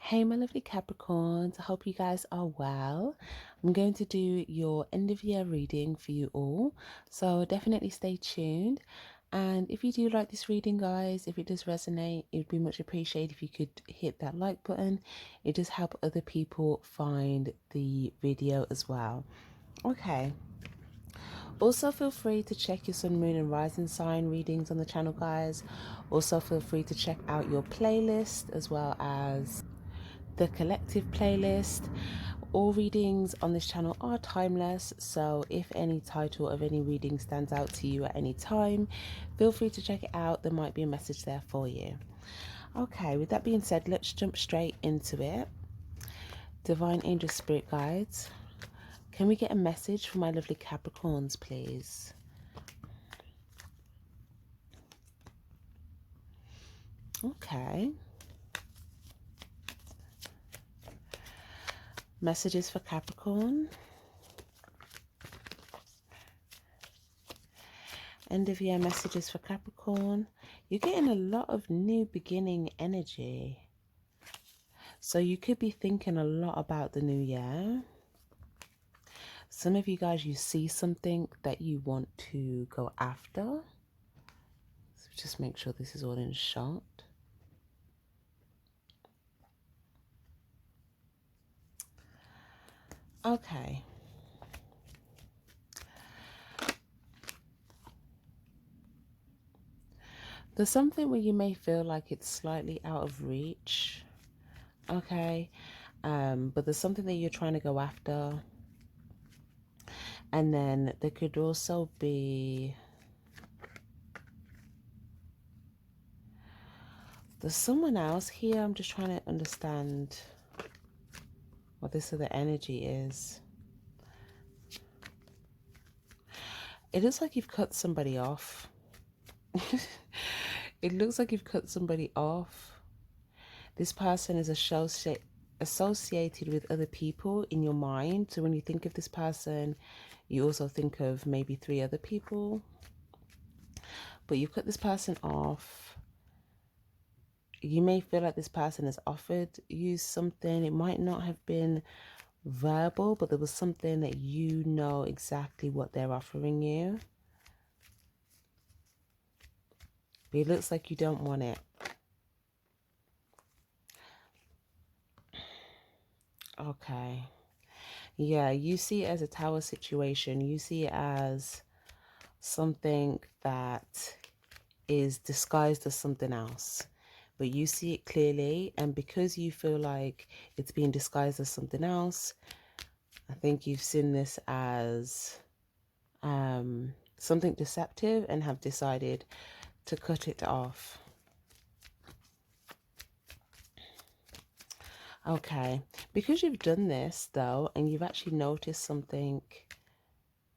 Hey, my lovely Capricorns. I hope you guys are well. I'm going to do your end of year reading for you all. So definitely stay tuned. And if you do like this reading, guys, if it does resonate, it would be much appreciated if you could hit that like button. It does help other people find the video as well. Okay. Also, feel free to check your sun, moon, and rising sign readings on the channel, guys. Also, feel free to check out your playlist as well as the collective playlist. All readings on this channel are timeless, so if any title of any reading stands out to you at any time, feel free to check it out. There might be a message there for you. Okay, with that being said, let's jump straight into it. Divine Angel Spirit Guides, can we get a message for my lovely Capricorns, please? Okay. Messages for Capricorn. End of year messages for Capricorn. You're getting a lot of new beginning energy. So you could be thinking a lot about the new year. Some of you guys, you see something that you want to go after. So just make sure this is all in shot. Okay. There's something where you may feel like it's slightly out of reach. Okay. But there's something that you're trying to go after. And then there could also be... There's someone else here. I'm just trying to understand what this other energy is. It looks like you've cut somebody off. It looks like you've cut somebody off. This person is associated with other people in your mind. So when you think of this person, you also think of maybe 3 other people. But you've cut this person off. You may feel like this person has offered you something. It might not have been verbal, but there was something that you know exactly what they're offering you. But it looks like you don't want it. Okay. Yeah, you see it as a tower situation. You see it as something that is disguised as something else. But you see it clearly, and because you feel like it's being disguised as something else, I think you've seen this as something deceptive and have decided to cut it off. Okay, because you've done this though, and you've actually noticed something,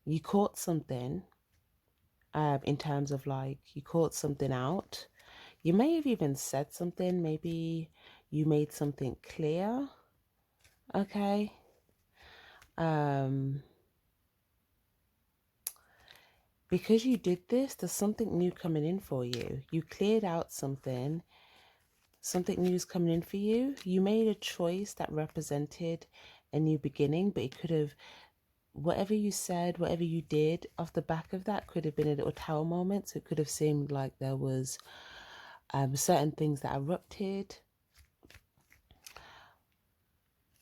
you caught something in terms of like you caught something out. You may have even said something, maybe you made something clear. Okay. Because you did this, there's something new coming in for you. You cleared out something. Something new is coming in for you. You made a choice that represented a new beginning, but it could have, whatever you said, whatever you did off the back of that could have been a little tower moment. So it could have seemed like there was certain things that erupted.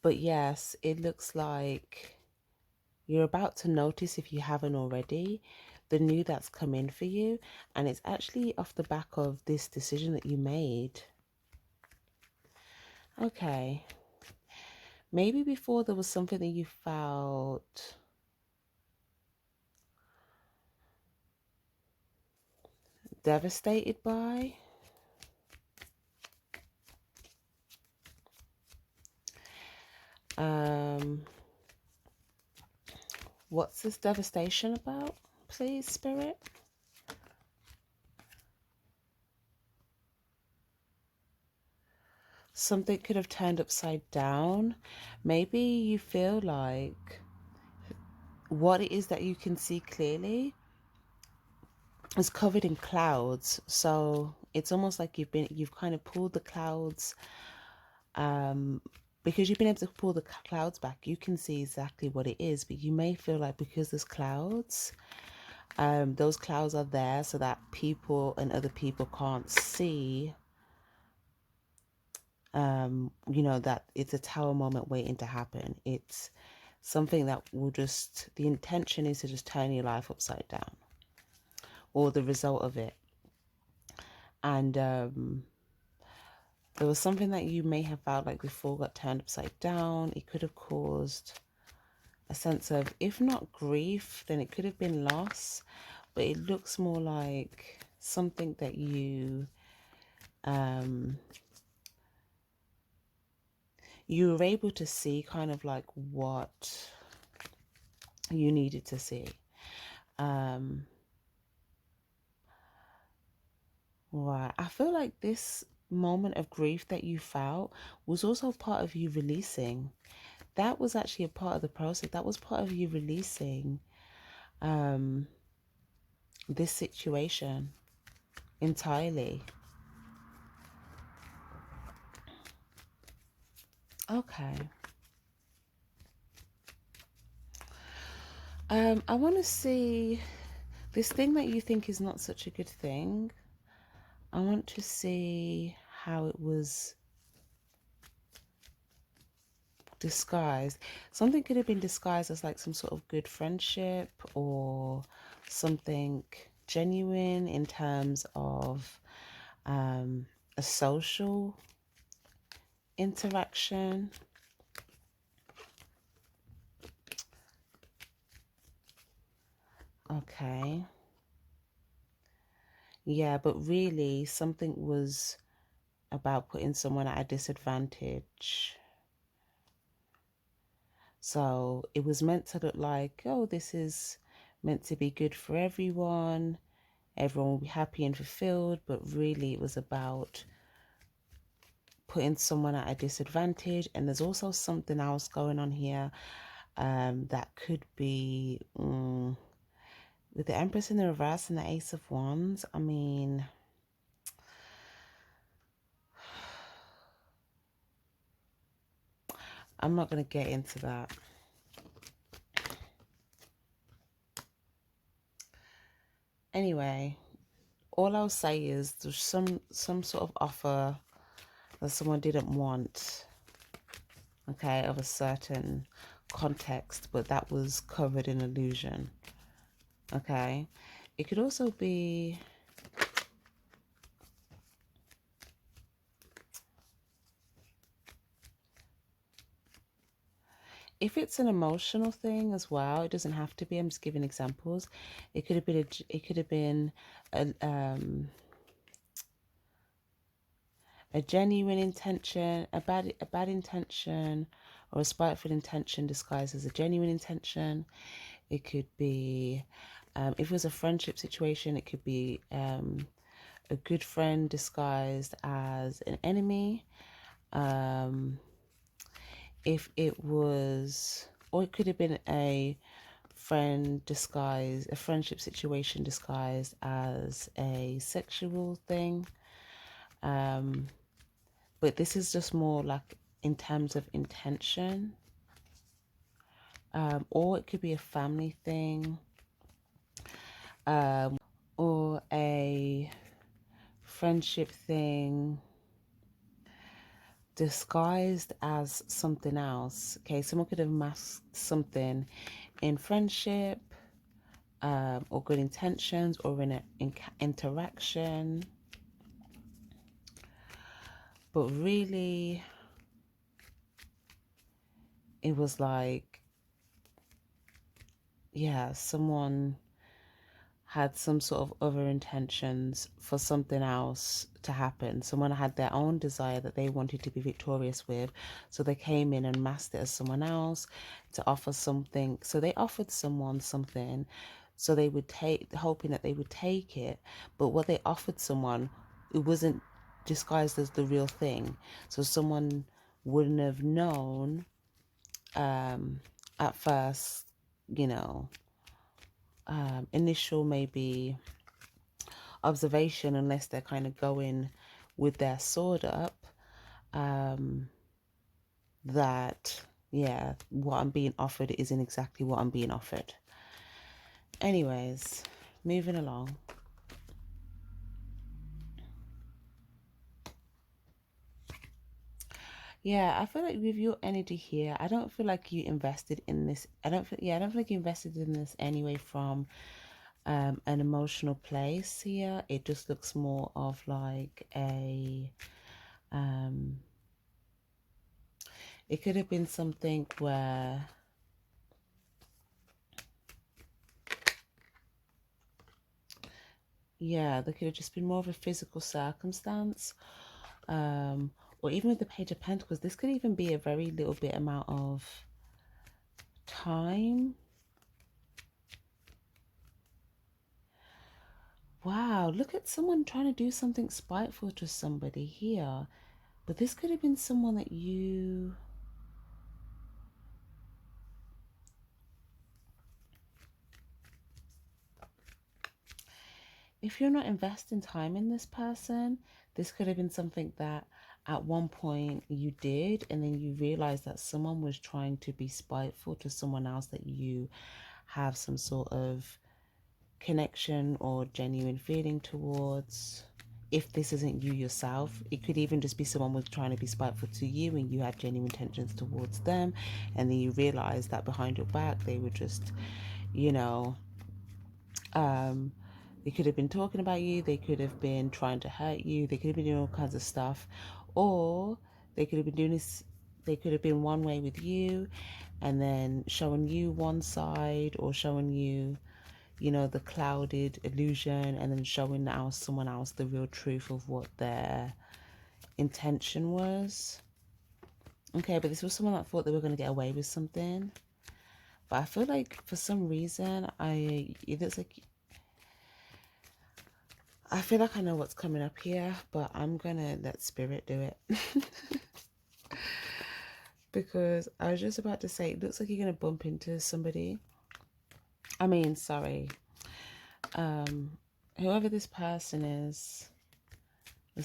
But yes, it looks like you're about to notice, if you haven't already, the new that's come in for you. And it's actually off the back of this decision that you made. Okay. Maybe before there was something that you felt devastated by. What's this devastation about, please, Spirit? Something could have turned upside down. Maybe you feel like what it is that you can see clearly is covered in clouds. So it's almost like you've kind of pulled the clouds Because you've been able to pull the clouds back, you can see exactly what it is. But you may feel like because there's clouds, those clouds are there so that people and other people can't see, that it's a tower moment waiting to happen. It's something that will just, the intention is to just turn your life upside down, or the result of it. And there was something that you may have felt like before got turned upside down. It could have caused a sense of, if not grief, then it could have been loss. But it looks more like something that you were able to see, kind of like what you needed to see. Right. I feel like this moment of grief that you felt was also part of you releasing. That was actually a part of the process. That was part of you releasing this situation entirely. Okay. I want to see this thing that you think is not such a good thing. I want to see how it was disguised. Something could have been disguised as like some sort of good friendship, or something genuine in terms of a social interaction. Okay. Yeah, but really something was about putting someone at a disadvantage. So it was meant to look like, oh, this is meant to be good for everyone. Everyone will be happy and fulfilled. But really it was about putting someone at a disadvantage. And there's also something else going on here that could be with the Empress in the reverse and the Ace of Wands. I mean, I'm not going to get into that. Anyway, all I'll say is there's some sort of offer that someone didn't want, okay, of a certain context, but that was covered in illusion. Okay. It could also be if it's an emotional thing as well. It doesn't have to be. I'm just giving examples. It could have been a genuine intention, a bad intention, or a spiteful intention disguised as a genuine intention. It could be if it was a friendship situation, it could be a good friend disguised as an enemy. If it was, or it could have been a friendship situation disguised as a sexual thing. But this is just more like in terms of intention. Or it could be a family thing. Or a friendship thing disguised as something else. Okay, someone could have masked something in friendship, or good intentions, or in an interaction. But really, it was like, yeah, someone had some sort of other intentions for something else to happen. Someone had their own desire that they wanted to be victorious with. So they came in and masked it as someone else to offer something. So they offered someone something so they would take, hoping that they would take it. But what they offered someone, it wasn't disguised as the real thing. So someone wouldn't have known at first, initial maybe observation, unless they're kind of going with their sword up, that, yeah, what I'm being offered isn't exactly what I'm being offered. Anyways, moving along. Yeah, I feel like with your energy here, I don't feel like you invested in this. I don't feel like you invested in this anyway from an emotional place here. It just looks more of like a, um, it could have been something where, yeah, there could have just been more of a physical circumstance. Or even with the Page of Pentacles, this could even be a very little bit amount of time. Wow, look at someone trying to do something spiteful to somebody here. But this could have been someone that you... If you're not investing time in this person, this could have been something that at one point you did, and then you realized that someone was trying to be spiteful to someone else that you have some sort of connection or genuine feeling towards. If this isn't you yourself, it could even just be someone was trying to be spiteful to you and you had genuine intentions towards them, and then you realize that behind your back they were just, you know, they could have been talking about you, they could have been trying to hurt you, they could have been doing all kinds of stuff, or they could have been doing this, they could have been one way with you and then showing you one side, or showing you, you know, the clouded illusion, and then showing out someone else the real truth of what their intention was. Okay, but this was someone that thought they were going to get away with something. But I feel like for some reason, it's like, I feel like I know what's coming up here, but I'm going to let spirit do it. Because I was just about to say, it looks like you're going to bump into somebody. I mean, sorry. Whoever this person is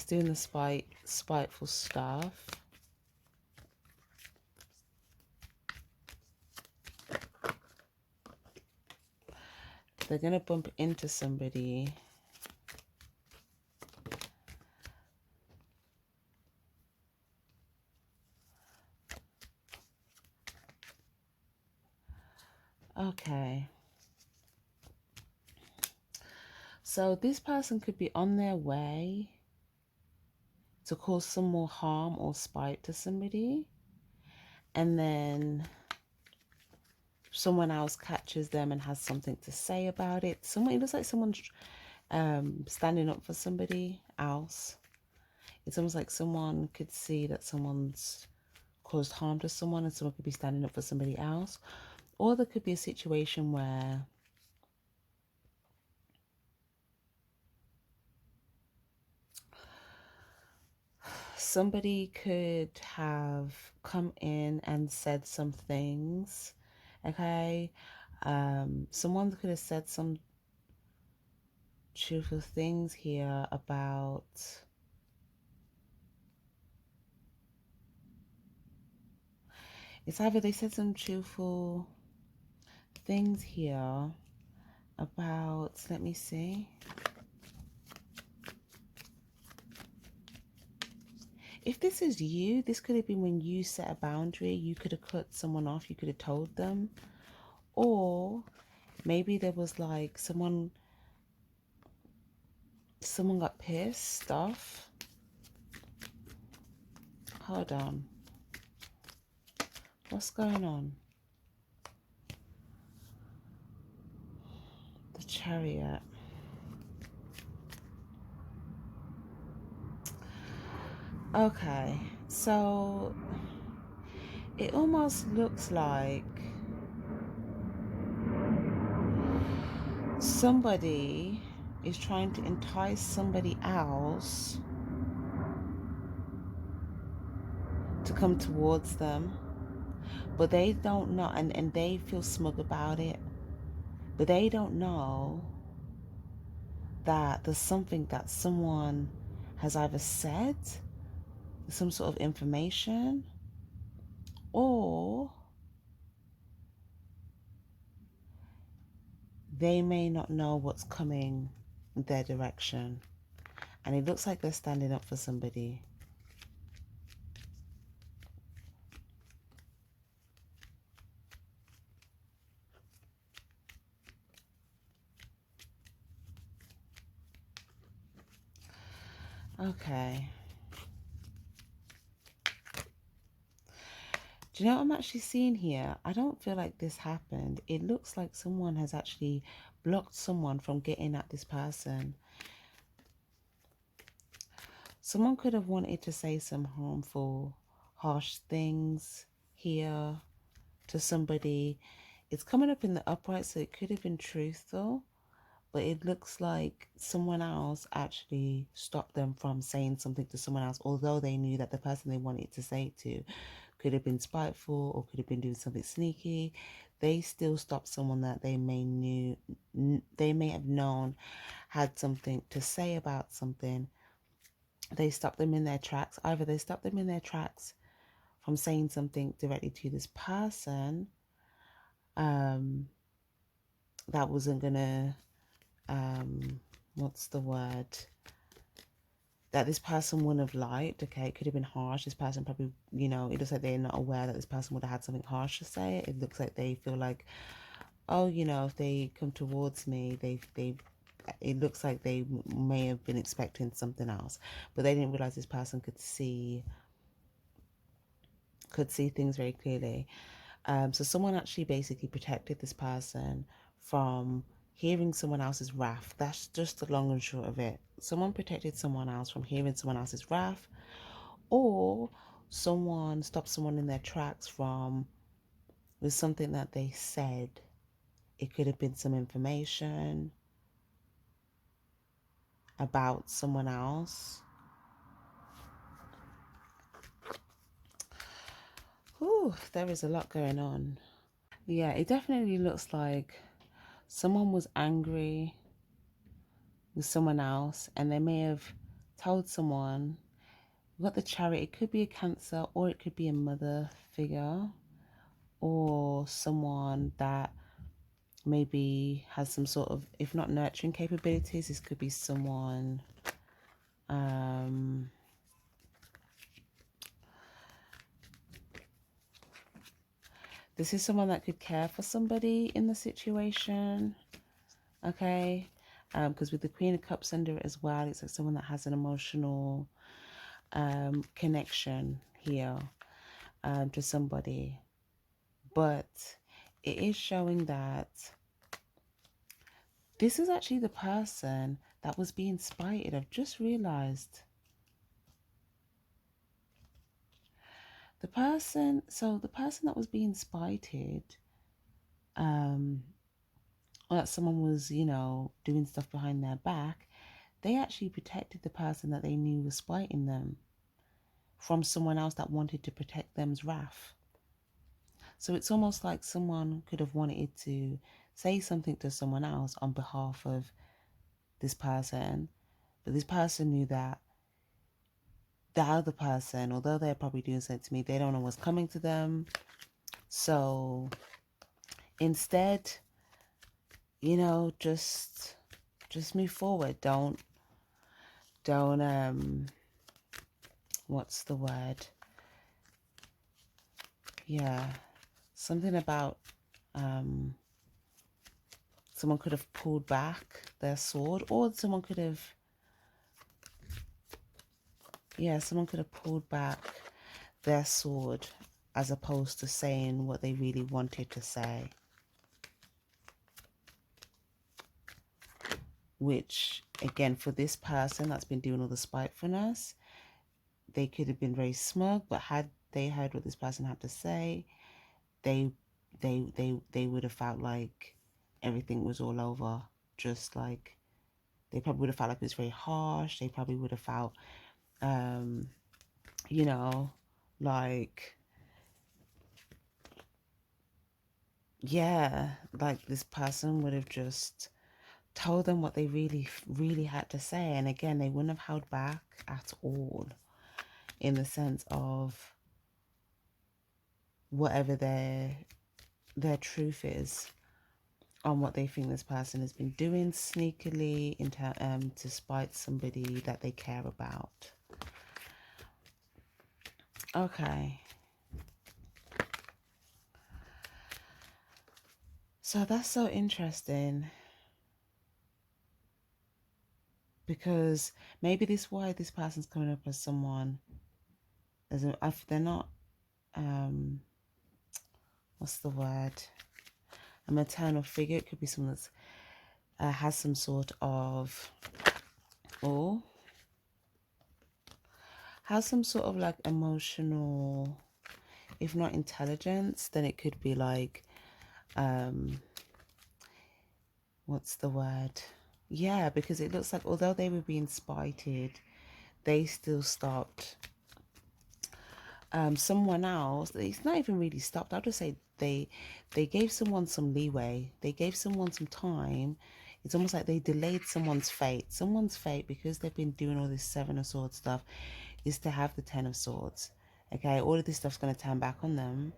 doing the spiteful stuff. They're going to bump into somebody. Okay. So this person could be on their way to cause some more harm or spite to somebody. And then someone else catches them and has something to say about it. It looks like someone's standing up for somebody else. It's almost like someone could see that someone's caused harm to someone, and someone could be standing up for somebody else. Or there could be a situation where somebody could have come in and said some things. Okay, someone could have said some truthful things here about it's either they said some truthful things here about, let me see, if this is you, this could have been when you set a boundary. You could have cut someone off, you could have told them. Or maybe there was like someone got pissed off. Hold on. What's going on? The Chariot. Okay, so it almost looks like somebody is trying to entice somebody else to come towards them, but they don't know, and they feel smug about it, but they don't know that there's something that someone has either said, some sort of information, or they may not know what's coming in their direction. And it looks like they're standing up for somebody. Okay. Do you know what I'm actually seeing here? I don't feel like this happened. It looks like someone has actually blocked someone from getting at this person. Someone could have wanted to say some harmful, harsh things here to somebody. It's coming up in the upright, so it could have been truthful, but it looks like someone else actually stopped them from saying something to someone else, although they knew that the person they wanted to say it to could have been spiteful or could have been doing something sneaky. They still stopped someone that they may have known had something to say about something. They stopped them in their tracks. Either they stopped them in their tracks from saying something directly to this person that wasn't gonna what's the word, that this person wouldn't have liked. Okay, it could have been harsh. This person probably, it looks like they're not aware that this person would have had something harsh to say. It looks like they feel like, oh, if they come towards me, it looks like they may have been expecting something else, but they didn't realize this person could see things very clearly. So someone actually basically protected this person from hearing someone else's wrath. That's just the long and short of it. Someone protected someone else from hearing someone else's wrath, or someone stopped someone in their tracks from, with something that they said. It could have been some information about someone else. Ooh, there is a lot going on. Yeah, it definitely looks like someone was angry with someone else and they may have told someone. We've got the Chariot. It could be a Cancer, or it could be a mother figure, or someone that maybe has some sort of, if not nurturing capabilities, this could be someone this is someone that could care for somebody in the situation. Okay, because with the Queen of Cups under it as well, it's like someone that has an emotional connection here to somebody. But it is showing that this is actually the person that was being spited. I've just realized. The person that was being spited, or that someone was, doing stuff behind their back, they actually protected the person that they knew was spiting them from someone else that wanted to protect them's wrath. So it's almost like someone could have wanted to say something to someone else on behalf of this person, but this person knew that the other person, although they're probably doing something to me, they don't know what's coming to them. So instead, just move forward. Don't what's the word? Yeah, something about someone could have pulled back their sword, or someone could have pulled back their sword as opposed to saying what they really wanted to say. Which, again, for this person that's been doing all the spitefulness, they could have been very smug, but had they heard what this person had to say, they would have felt like everything was all over. Just like, they probably would have felt like it was very harsh. They probably would have felt, like, yeah, like this person would have just told them what they really, really had to say. And again, they wouldn't have held back at all, in the sense of whatever their truth is on what they think this person has been doing sneakily to spite somebody that they care about. Okay. So that's so interesting, because maybe this is why this person's coming up as someone, if they're not, what's the word? A maternal figure. It could be someone that's has some sort of, or has some sort of like emotional, if not intelligence, then it could be like, what's the word? Yeah, because it looks like although they were being spited, they still stopped someone else. It's not even really stopped. I'll just say they gave someone some leeway. They gave someone some time. It's almost like they delayed someone's fate. Someone's fate, because they've been doing all this Seven of Swords stuff, is to have the Ten of Swords. Okay, all of this stuff's going to turn back on them.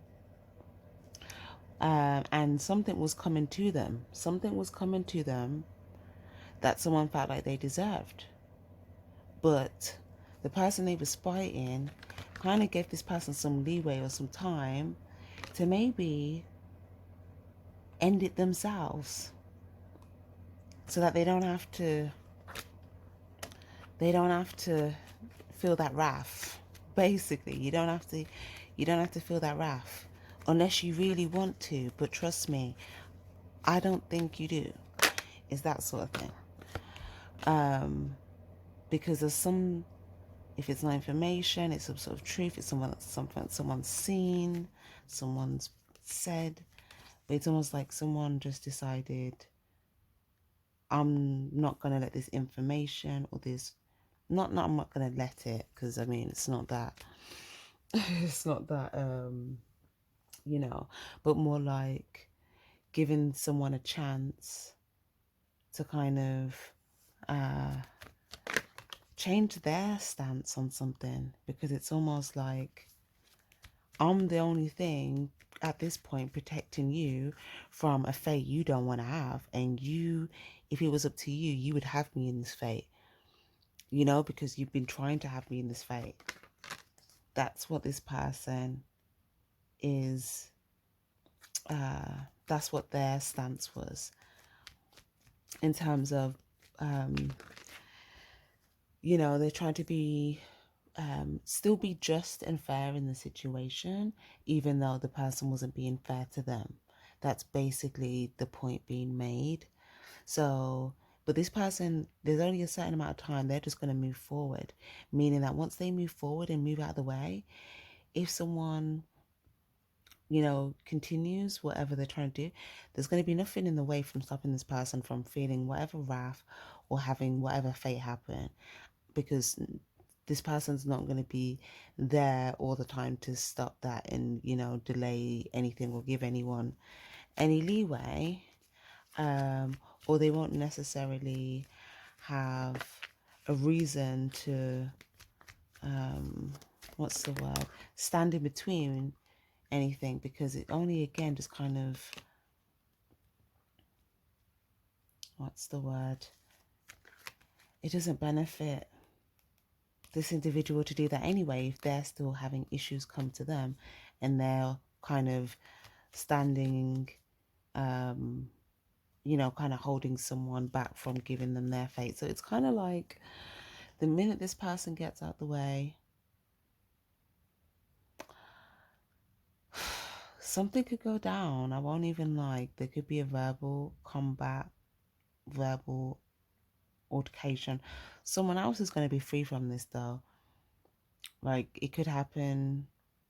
And something was coming to them. Something was coming to them that someone felt like they deserved. But the person they were spiting kind of gave this person some leeway or some time to maybe end it themselves, so that they don't have to feel that wrath. Basically, you don't have to feel that wrath unless you really want to, but trust me, I don't think you do. It's that sort of thing. Because there's some, if it's not information, it's some sort of truth, it's something someone's seen, someone's said, but it's almost like someone just decided, I'm not going to let this information or this, not I'm not going to let it, because I mean, it's not that, it's not that, you know, but more like giving someone a chance to kind of change their stance on something, because it's almost like I'm the only thing at this point protecting you from a fate you don't want to have, and you, if it was up to you, you would have me in this fate, you know, because you've been trying to have me in this fate. That's what this person is, that's what their stance was in terms of, you know, they're trying to be, still be just and fair in the situation, even though the person wasn't being fair to them. That's basically the point being made. So, but this person, there's only a certain amount of time they're just going to move forward, meaning that once they move forward and move out of the way, if someone, you know, continues whatever they're trying to do, there's going to be nothing in the way from stopping this person from feeling whatever wrath or having whatever fate happen, because this person's not going to be there all the time to stop that and, you know, delay anything or give anyone any leeway, or they won't necessarily have a reason to, what's the word, stand in between anything, because it only, again, just kind of, what's the word, it doesn't benefit this individual to do that anyway if they're still having issues come to them and they're kind of standing, you know, kind of holding someone back from giving them their fate. So it's kind of like the minute this person gets out the way, something could go down. I won't even lie. There could be a verbal combat, verbal altercation. Someone else is going to be free from this though. Like, it could happen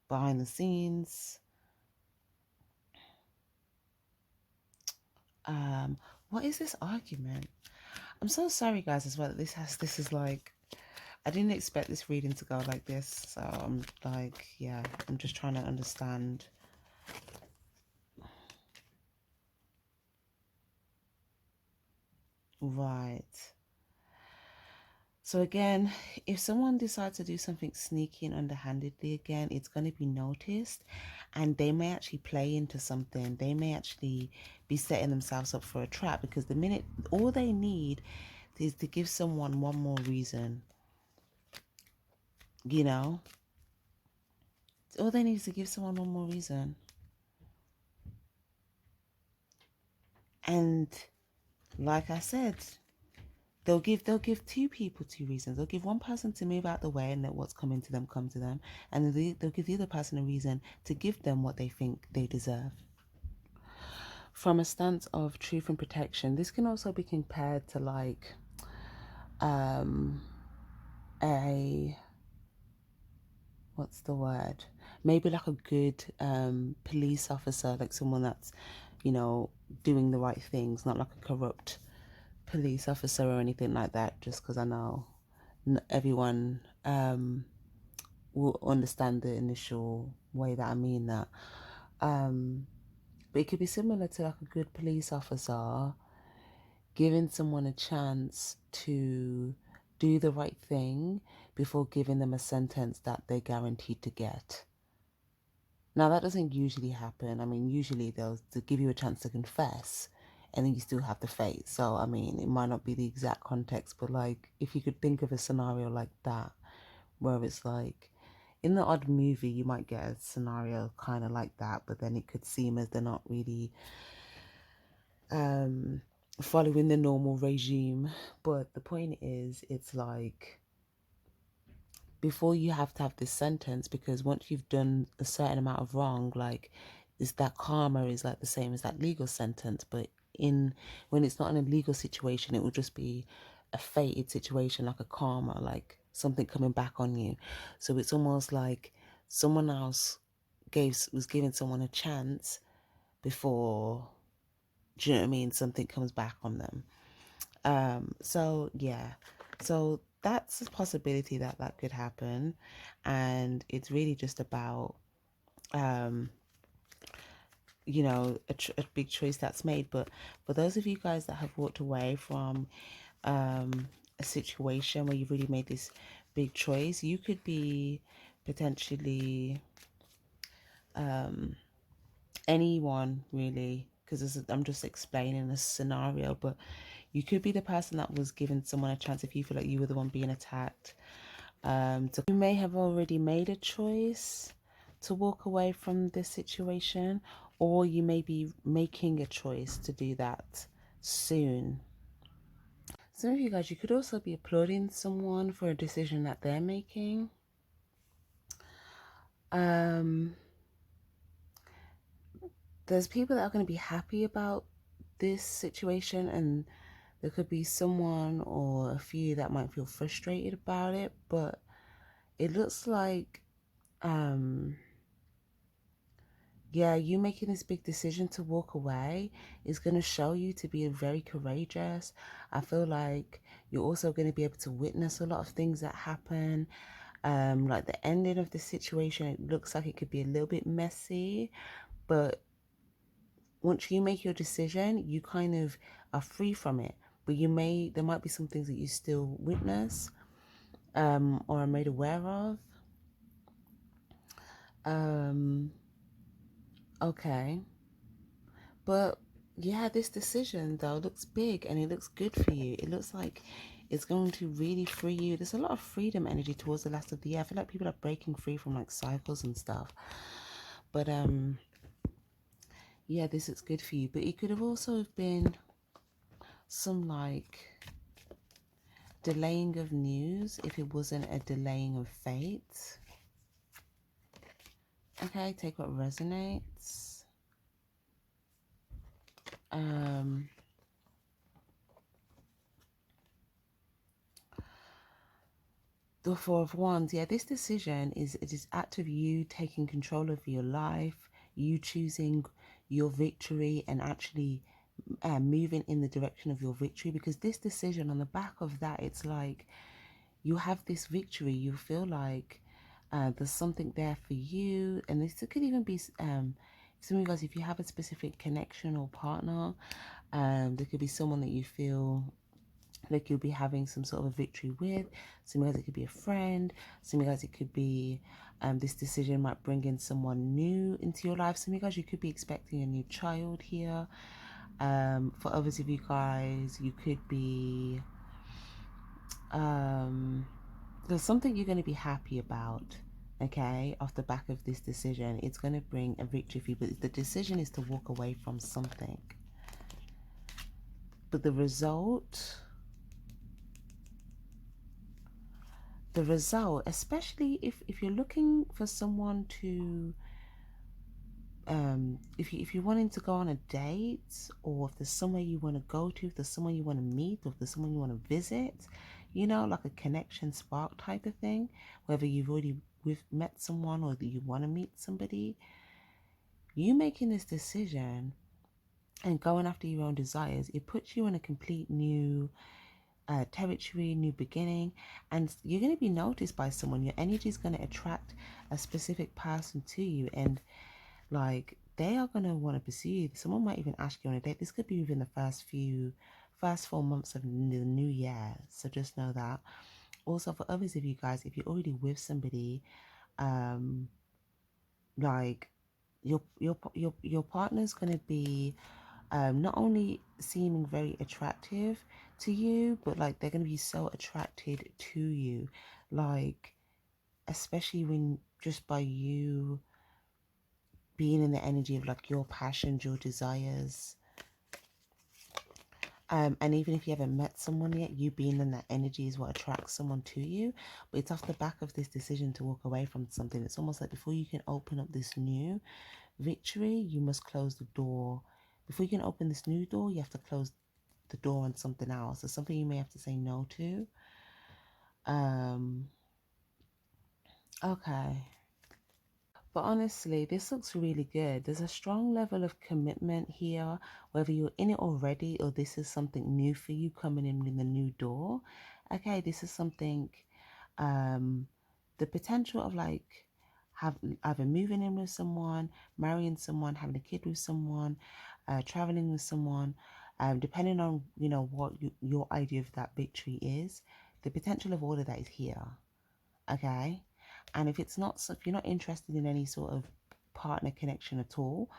behind the scenes. What is this argument? I'm so sorry, guys, as well. This is like, I didn't expect this reading to go like this. So I'm like, yeah, I'm just trying to understand. Right. So again, if someone decides to do something sneaky and underhandedly again, it's going to be noticed, and they may actually play into something. They may actually be setting themselves up for a trap, because the minute, all they need is to give someone one more reason, you know? All they need is to give someone one more reason. And like I said, they'll give two people two reasons. They'll give one person to move out the way and let what's coming to them come to them, and they'll give the other person a reason to give them what they think they deserve. From a stance of truth and protection, this can also be compared to like a, what's the word? Maybe like a good police officer, like someone that's, doing the right things, not like a corrupt police officer or anything like that, just because I know everyone will understand the initial way that I mean that. But it could be similar to like a good police officer giving someone a chance to do the right thing before giving them a sentence that they're guaranteed to get. Now, that doesn't usually happen. I mean, usually they'll give you a chance to confess and then you still have to face. So, I mean, it might not be the exact context, but like if you could think of a scenario like that, where it's like in the odd movie, you might get a scenario kind of like that, but then it could seem as they're not really following the normal regime. But the point is, it's like before you have to have this sentence, because once you've done a certain amount of wrong, like is that karma is like the same as that legal sentence. But when it's not in a legal situation, it will just be a fated situation, like a karma, like something coming back on you. So it's almost like someone else was giving someone a chance before, do you know what I mean, something comes back on them. So yeah, so that's a possibility that could happen, and it's really just about a big choice that's made. But for those of you guys that have walked away from a situation where you really made this big choice, you could be potentially anyone really, because I'm just explaining a scenario, but you could be the person that was giving someone a chance if you feel like you were the one being attacked. So you may have already made a choice to walk away from this situation, or you may be making a choice to do that soon. Some of you guys, you could also be applauding someone for a decision that they're making. There's people that are going to be happy about this situation, and there could be someone or a few that might feel frustrated about it, but it looks like yeah, you making this big decision to walk away is going to show you to be very courageous. I feel like you're also going to be able to witness a lot of things that happen. Like the ending of the situation, it looks like it could be a little bit messy, but once you make your decision, you kind of are free from it. But there might be some things that you still witness, or are made aware of. Okay. But yeah, this decision though looks big and it looks good for you. It looks like it's going to really free you. There's a lot of freedom energy towards the last of the year. I feel like people are breaking free from like cycles and stuff. But yeah, this is good for you. But it could have also have been some like delaying of news if it wasn't a delaying of fate. Okay, take what resonates. The Four of Wands, yeah, this decision is act of you taking control of your life, you choosing your victory and actually moving in the direction of your victory. Because this decision, on the back of that, it's like you have this victory. You feel like there's something there for you, and this could even be some of you guys, if you have a specific connection or partner, there could be someone that you feel like you'll be having some sort of a victory with. Some guys it could be a friend. Some guys it could be this decision might bring in someone new into your life. Some of you guys you could be expecting a new child here. For others of you guys, you could be there's something you're going to be happy about, okay, off the back of this decision. It's going to bring a victory for you, but the decision is to walk away from something. But the result, especially if you're looking for someone to if you're wanting to go on a date, or if there's somewhere you want to go to, if there's someone you want to meet, or if there's someone you want to visit, you know, like a connection spark type of thing, whether you've already met someone or that you want to meet somebody, you making this decision and going after your own desires, it puts you in a complete new territory, new beginning, and you're going to be noticed by someone. Your energy is going to attract a specific person to you, and like they are going to want to pursue you. Someone might even ask you on a date. This could be within the first 4 months of the new year, so just know that. Also, for others of you guys, if you're already with somebody, like your partner's going to be not only seeming very attractive to you, but like they're going to be so attracted to you, like especially when just by you being in the energy of like your passions, your desires. And even if you haven't met someone yet, you being in that energy is what attracts someone to you. But it's off the back of this decision to walk away from something. It's almost like before you can open up this new victory, you must close the door. Before you can open this new door, you have to close the door on something else. There's something you may have to say no to. Okay. But honestly, this looks really good. There's a strong level of commitment here, whether you're in it already or this is something new for you coming in the new door. Okay, this is something, um, the potential of like have either moving in with someone, marrying someone, having a kid with someone, traveling with someone, depending on, you know, what your idea of that victory is, the potential of all of that is here. Okay. And if it's not, so if you're not interested in any sort of partner connection at all,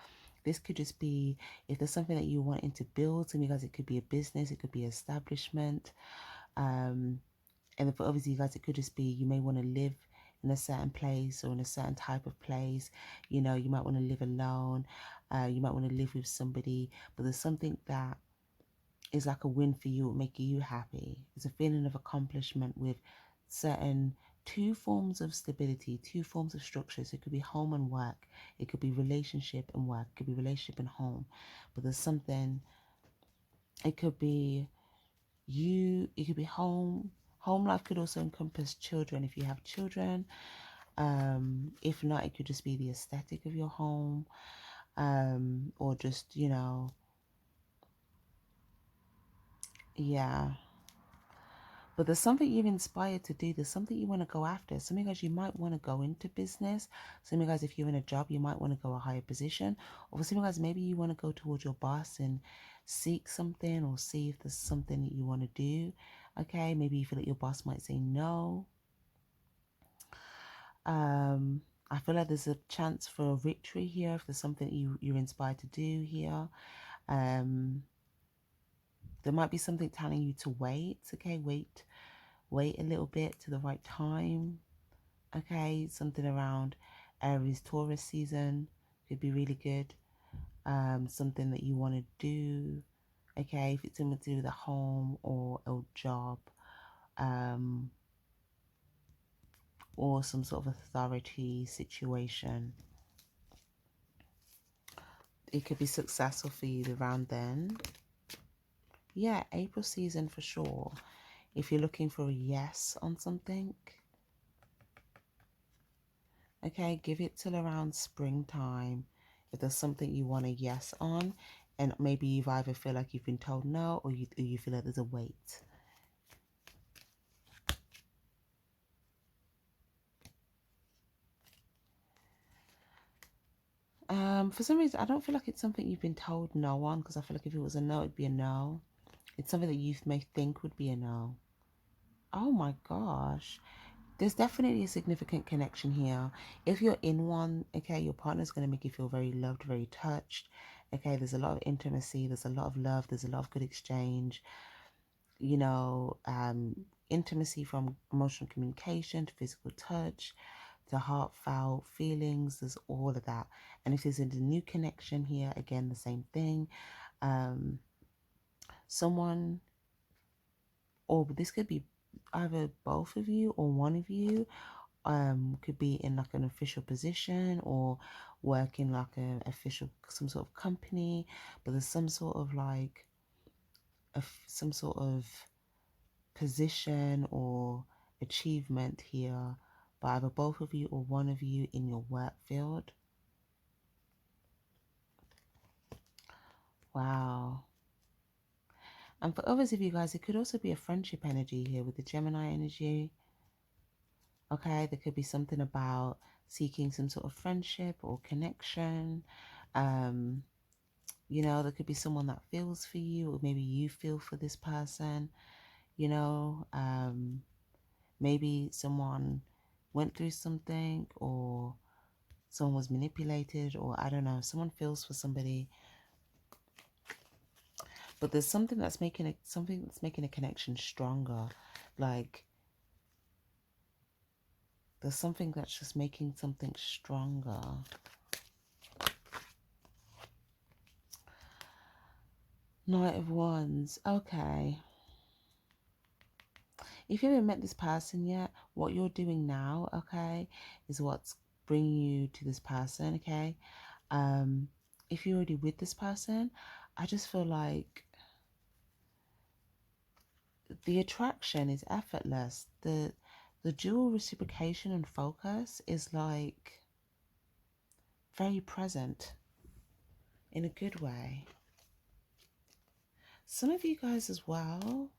this could just be, if there's something that you wanting to build, some of you guys, it could be a business, it could be establishment. And for obviously you guys, it could just be, you may want to live in a certain place or in a certain type of place. You know, you might want to live alone. You might want to live with somebody, but there's something that is like a win for you, making you happy. It's a feeling of accomplishment with certain two forms of stability, two forms of structures. It could be home and work. It could be relationship and work. It could be relationship and home. But there's something, it could be it could be home. Home life could also encompass children if you have children. If not, it could just be the aesthetic of your home. Or just, you know, yeah. But there's something you're inspired to do. There's something you want to go after. Some of you guys, you might want to go into business. Some of you guys, if you're in a job, you might want to go a higher position. Or for some of you guys, maybe you want to go towards your boss and seek something, or see if there's something that you want to do. Okay, maybe you feel like your boss might say no. I feel like there's a chance for a victory here if there's something you're inspired to do here. There might be something telling you to wait. Okay, wait a little bit to the right time. Okay, something around Aries Taurus season could be really good. Something that you want to do. Okay, if it's something to do with a home or a job, or some sort of authority situation, it could be successful for you around then. Yeah, April season for sure. If you're looking for a yes on something, okay, give it till around springtime. If there's something you want a yes on, and maybe you've either feel like you've been told no, or you feel like there's a wait. For some reason, I don't feel like it's something you've been told no on, because I feel like if it was a no, it'd be a no. It's something that you may think would be a no. Oh my gosh. There's definitely a significant connection here. If you're in one, okay, your partner's going to make you feel very loved, very touched. Okay, there's a lot of intimacy, there's a lot of love, there's a lot of good exchange. You know, intimacy from emotional communication to physical touch to heartfelt feelings. There's all of that. And if there's a new connection here, again, the same thing. Someone, or this could be either both of you or one of you, could be in like an official position or work in like an official, some sort of company, but there's some sort of like some sort of position or achievement here by either both of you or one of you in your work field. Wow. And for others of you guys, it could also be a friendship energy here with the Gemini energy. Okay, there could be something about seeking some sort of friendship or connection. You know, there could be someone that feels for you, or maybe you feel for this person. You know, maybe someone went through something, or someone was manipulated, or I don't know, someone feels for somebody. But there's something that's making a connection stronger. Like there's something that's just making something stronger. Knight of Wands. Okay. If you haven't met this person yet, what you're doing now, okay, is what's bringing you to this person, okay? If you're already with this person, I just feel like the attraction is effortless. The dual reciprocation and focus is like very present in a good way. Some of you guys as well,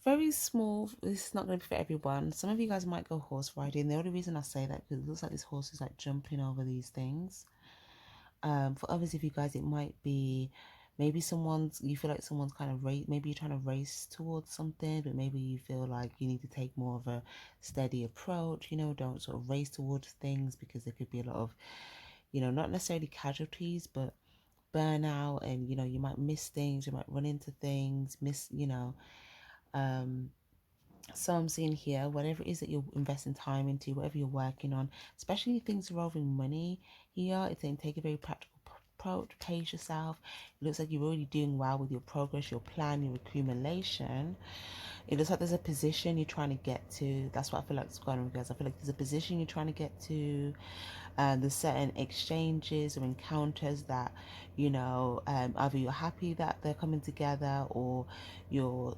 very small, this is not going to be for everyone. Some of you guys might go horse riding. The only reason I say that because it looks like this horse is like jumping over these things. For others of you guys, it might be maybe you feel like someone's kind of maybe you're trying to race towards something, but maybe you feel like you need to take more of a steady approach. You know, don't sort of race towards things because there could be a lot of, you know, not necessarily casualties, but burnout, and you know, you might miss things, you might run into things, so I'm seeing here, whatever it is that you're investing time into, whatever you're working on, especially things involving money here, it's saying take a very practical approach, pace yourself. It looks like you're already doing well with your progress, your plan, your accumulation. It looks like there's a position you're trying to get to. That's what I feel like is going on, guys. I feel like there's a position you're trying to get to. There's certain exchanges or encounters that, you know, either you're happy that they're coming together, or you're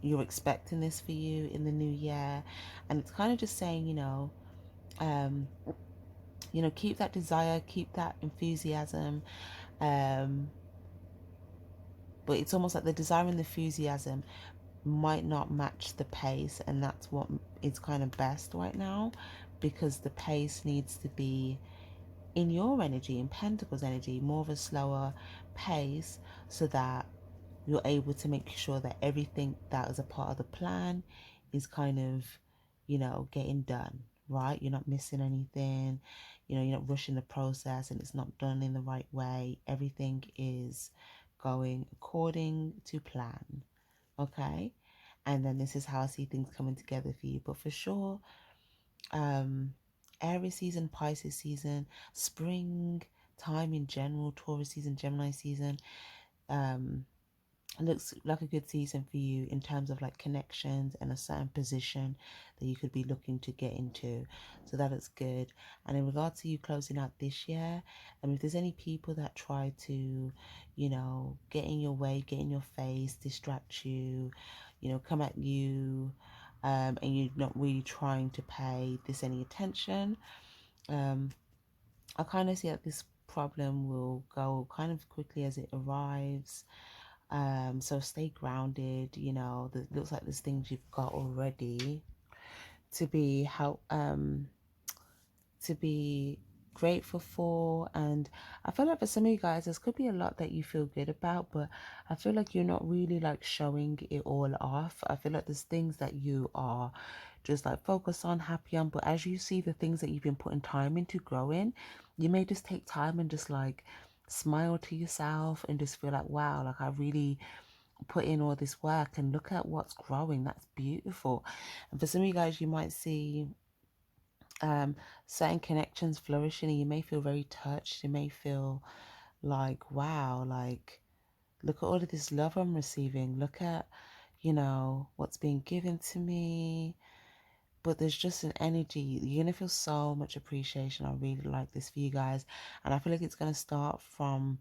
expecting this for you in the new year. And it's kind of just saying, um, keep that desire, keep that enthusiasm. But it's almost like the desire and the enthusiasm might not match the pace, and that's what is kind of best right now, because the pace needs to be in your energy, in Pentacles energy, more of a slower pace, so that you're able to make sure that everything that is a part of the plan is kind of, getting done, right? You're not missing anything, you're not rushing the process and it's not done in the right way. Everything is going according to plan, okay? And then this is how I see things coming together for you. But for sure, Aries season, Pisces season, spring time in general, Taurus season, Gemini season, looks like a good season for you in terms of like connections and a certain position that you could be looking to get into. So that is good. And in regard to you closing out this year, if there's any people that try to, get in your way, get in your face, distract you, come at you, and you're not really trying to pay this any attention, I kind of see that this problem will go kind of quickly as it arrives. So stay grounded. It looks like there's things you've got already to be grateful for. And I feel like for some of you guys, this could be a lot that you feel good about, but I feel like you're not really like showing it all off. I feel like there's things that you are just like focused on, happy on, but as you see the things that you've been putting time into growing, you may just take time and just like smile to yourself and just feel like, wow, like I really put in all this work and look at what's growing. That's beautiful. And for some of you guys, you might see certain connections flourishing, and you may feel very touched. You may feel like, wow, like look at all of this love I'm receiving. Look at, you know, what's being given to me. But there's just an energy. You're gonna feel so much appreciation. I really like this for you guys, and I feel like it's gonna start from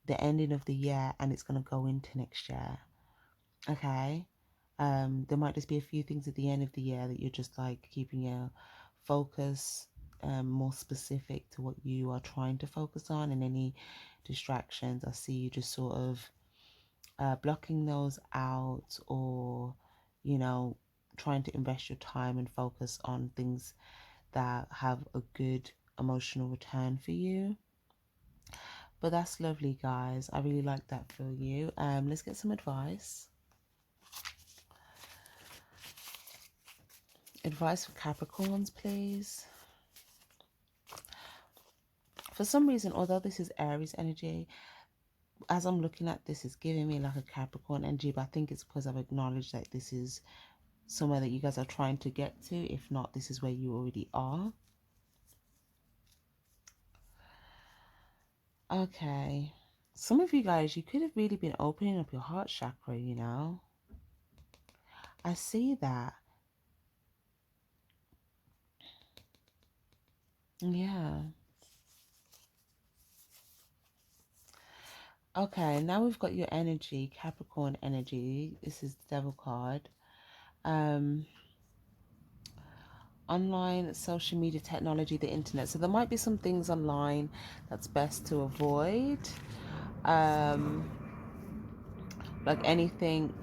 the ending of the year and it's gonna go into next year. Okay. There might just be a few things at the end of the year that you're just like keeping your focus more specific to what you are trying to focus on, and any distractions, I see you just sort of blocking those out, or, you know, trying to invest your time and focus on things that have a good emotional return for you. But that's lovely, guys. I really like that for you. Let's get some advice. Advice for Capricorns, please. For some reason, although this is Aries energy, as I'm looking at this, it's giving me like a Capricorn energy, but I think it's because I've acknowledged that this is somewhere that you guys are trying to get to. If not, this is where you already are. Okay. Some of you guys, you could have really been opening up your heart chakra, you know. I see that. Yeah. Okay, now we've got your energy, Capricorn energy. This is the Devil card. Um, Online, social media, technology, the internet. So there might be some things online that's best to avoid. Um, like anything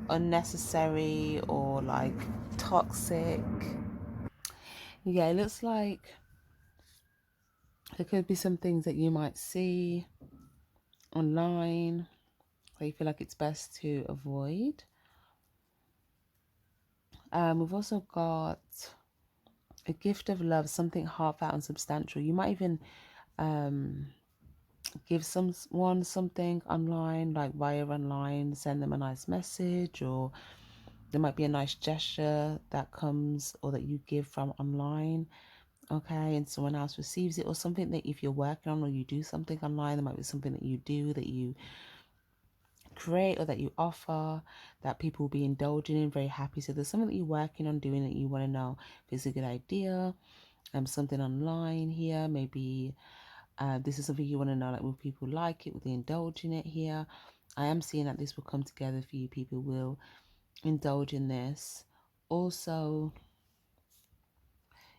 unnecessary or like toxic. Yeah, it looks like there could be some things that you might see online where you feel like it's best to avoid. We've also got a gift of love, something heartfelt and substantial. You might even give someone something online, like via online, send them a nice message, or there might be a nice gesture that comes or that you give from online. Okay, and someone else receives it, or something that if you're working on or you do something online, there might be something that you do, that you create or that you offer, that people will be indulging in, very happy. So there's something that you're working on doing that you want to know if it's a good idea. Something online here, maybe this is something you want to know, like, will people like it, will they indulge in it here? I am seeing that this will come together for you. People will indulge in this. Also,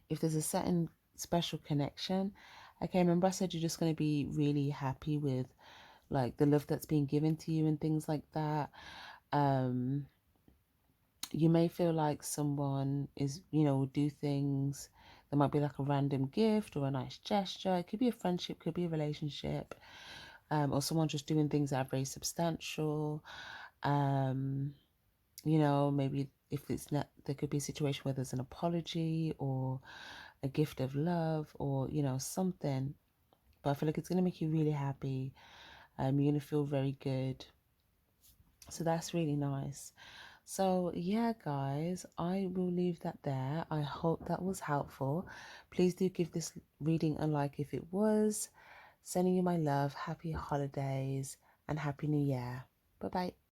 if there's a certain special connection, okay, remember I said you're just going to be really happy with like the love that's being given to you and things like that. You may feel like someone is, you know, will do things. There might be like a random gift or a nice gesture. It could be a friendship, could be a relationship, or someone just doing things that are very substantial. You know, maybe if it's not, there could be a situation where there's an apology or a gift of love, or, you know, something. But I feel like it's going to make you really happy. You're going to feel very good. So that's really nice. So yeah, guys, I will leave that there. I hope that was helpful. Please do give this reading a like if it was. Sending you my love, happy holidays, and happy new year. Bye bye.